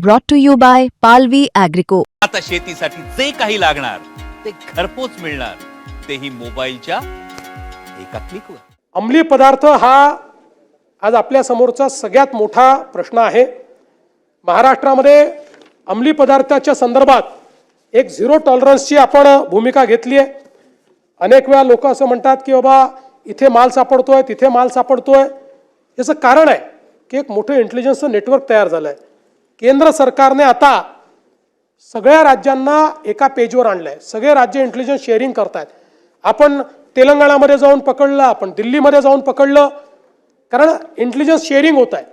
brought to you by Palvi Agrico. आता शेतीसाठी जे काही लागणार ते घरपोच मिळणार, तेही मोबाईलच्या एका क्लिकवर. अंमली पदार्थ हा आज आपल्या समोरचा सगळ्यात मोठा प्रश्न आहे. महाराष्ट्रामध्ये अंमली पदार्थाच्या संदर्भात एक झिरो टॉलरन्सची आपण भूमिका घेतली आहे. अनेक वेळा लोक असं म्हणतात की बाबा इथे माल सापडतोय, तिथे माल सापडतोय. याचं कारण आहे की एक मोठं इंटेलिजन्सचं नेटवर्क तयार झालं आहे. केंद्र सरकारने आता सगळ्या राज्यांना एका पेजवर आणलं आहे. सगळे राज्य इंटेलिजन्स शेअरिंग करतायत. आपण तेलंगणामध्ये जाऊन पकडलं, आपण दिल्लीमध्ये जाऊन पकडलं, कारण इंटेलिजन्स शेअरिंग होत आहे.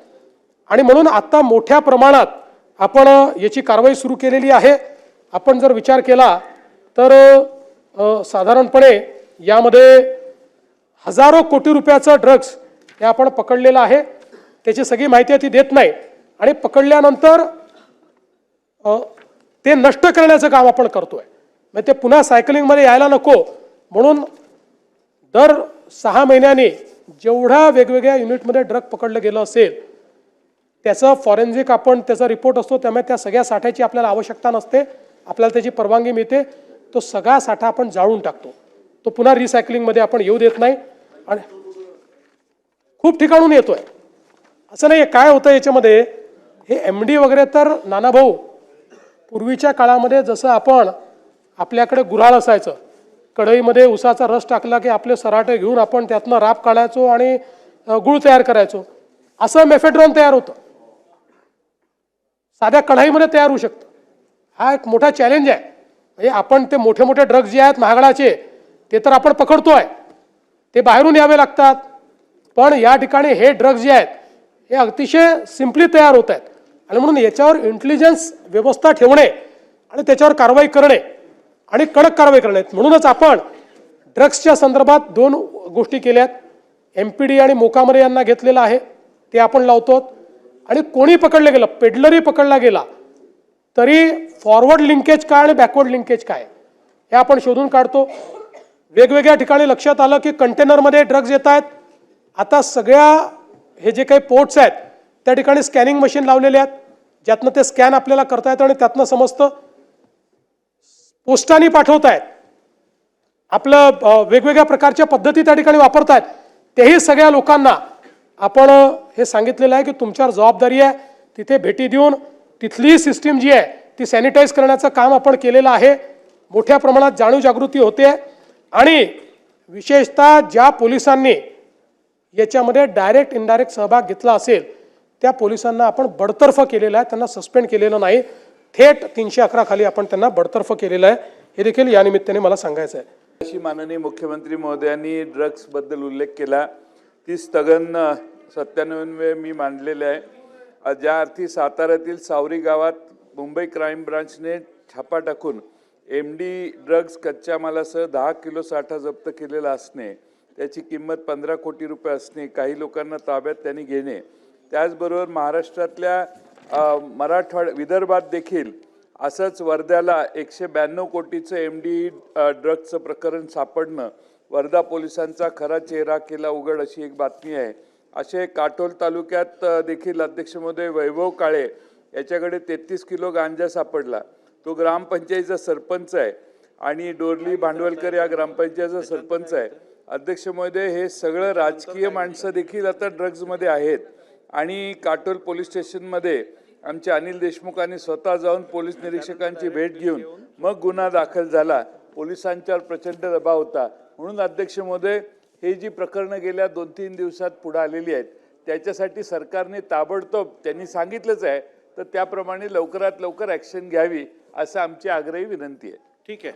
आणि म्हणून आता मोठ्या प्रमाणात आपण याची कारवाई सुरू केलेली आहे. आपण जर विचार केला तर साधारणपणे यामध्ये हजारो कोटी रुपयाचं ड्रग्स हे आपण पकडलेलं आहे. त्याची सगळी माहिती ती देत नाही आणि पकडल्यानंतर ते नष्ट करण्याचं काम आपण करतोय. म्हणजे ते पुन्हा सायकलिंगमध्ये यायला नको म्हणून दर 6 महिन्यांनी जेवढ्या वेगवेगळ्या युनिटमध्ये ड्रग पकडलं गेलं असेल त्याचं फॉरेन्सिक आपण त्याचा रिपोर्ट असतो. त्यामुळे त्या सगळ्या साठ्याची आपल्याला आवश्यकता नसते. आपल्याला त्याची परवानगी मिळते. तो सगळा साठा आपण जाळून टाकतो. तो पुन्हा रिसायकलिंगमध्ये आपण येऊ देत नाही. आणि खूप ठिकाणून येतोय. असं नाही काय होतं याच्यामध्ये, हे MD वगैरे तर नाना भाऊ पूर्वीच्या काळामध्ये जसं आपण आपल्याकडे गुऱ्हाळ असायचं, कढईमध्ये उसाचा रस टाकला की आपले सराटे घेऊन आपण त्यातनं राब काढायचो आणि गुळ तयार करायचो. असं मेफेड्रॉन तयार होतं. साध्या कढईमध्ये तयार होऊ शकतं. हा एक मोठा चॅलेंज आहे. म्हणजे आपण ते मोठे मोठे ड्रग्ज जे आहेत महागडाचे ते तर आपण पकडतोय, ते बाहेरून यावे लागतात. पण या ठिकाणी हे ड्रग्ज जे आहेत हे अतिशय सिम्पली तयार होत आहेत. आणि म्हणून याच्यावर इंटेलिजन्स व्यवस्था ठेवणे आणि त्याच्यावर कारवाई करणे आणि कडक कारवाई करणे. म्हणूनच आपण ड्रग्सच्या संदर्भात 2 गोष्टी केल्यात. MPD आणि मोकामरे यांना घेतलेलं आहे, ते आपण लावतो. आणि कोणी पकडलं गेलं, पेडलरी पकडला गेला तरी फॉरवर्ड लिंकेज काय आणि बॅकवर्ड लिंकेज काय हे आपण शोधून काढतो. वेगवेगळ्या ठिकाणी लक्षात आलं की कंटेनरमध्ये ड्रग्ज येत आहेत. आता सगळ्या हे जे काही पोर्ट्स आहेत त्या ठिकाणी स्कॅनिंग मशीन लावलेले आहेत, ज्यातनं ते स्कॅन आपल्याला करता येतं आणि त्यातनं समजतं. पोस्टाने पाठवतायत, आपलं वेगवेगळ्या प्रकारच्या पद्धती त्या ठिकाणी वापरतायत. तेही सगळ्या लोकांना आपण हे सांगितलेलं आहे की तुमच्यावर जबाबदारी आहे. तिथे भेटी देऊन तिथली सिस्टीम जी आहे ती सॅनिटाईज करण्याचं काम आपण केलेलं आहे. मोठ्या प्रमाणात जाणीव जागृती होते. आणि विशेषतः ज्या पोलिसांनी याच्यामध्ये डायरेक्ट इनडायरेक्ट सहभाग घेतला असेल त्या पोलिसांना आपण बडतर्फ केलेलं आहे. त्यांना सस्पेंड केलेलं नाही. थेट 311 खाली आपण त्यांना बडतर्फ केलेलं आहे. हे देखील या निमित्ताने मला सांगायचं आहे. अशी माननीय मुख्यमंत्री महोदयांनी ड्रग्स बद्दल उल्लेख केला. ती स्थगन 97 मी मांडलेले आहे. ज्या अर्थी साताऱ्यातील सावरी गावात मुंबई क्राईम ब्रांचने छापा टाकून MD ड्रग्ज कच्च्या मालासह 10 किलो साठा जप्त केलेला असणे, त्याची किंमत 15 कोटी रुपये असणे, काही लोकांना ताब्यात त्यांनी घेणे, त्याचबरोबर महाराष्ट्रातल्या विदर्भात देखील असंच वर्ध्याला 192 कोटीचं MD ड्रग्जचं प्रकरण सापडणं, वर्धा पोलिसांचा खरा चेहरा केला उघड अशी एक बातमी आहे. असे काटोल तालुक्यात देखील अध्यक्ष महोदय वैभव काळे याच्याकडे 33 किलो गांजा सापडला. तो ग्रामपंचायतीचा सरपंच आहे आणि डोरली भांडवलकर या ग्रामपंचायतीचा सरपंच आहे. अध्यक्ष महोदय, हे सगळं राजकीय माणसं देखील आता ड्रग्जमध्ये आहेत. आणि काटोल पोलीस स्टेशनमध्ये आमचे अनिल देशमुखांनी स्वतः जाऊन पोलीस निरीक्षकांची भेट घेऊन मग गुन्हा दाखल झाला. पोलिसांच्यावर प्रचंड दबाव होता. म्हणून अध्यक्ष महोदय, हे जी प्रकरणं गेल्या 2-3 दिवसात पुढे आलेली आहेत त्याच्यासाठी सरकारने ताबडतोब, त्यांनी सांगितलंच आहे, तर त्याप्रमाणे लवकरात लवकर ॲक्शन घ्यावी असं आमची आग्रही विनंती आहे. ठीक आहे.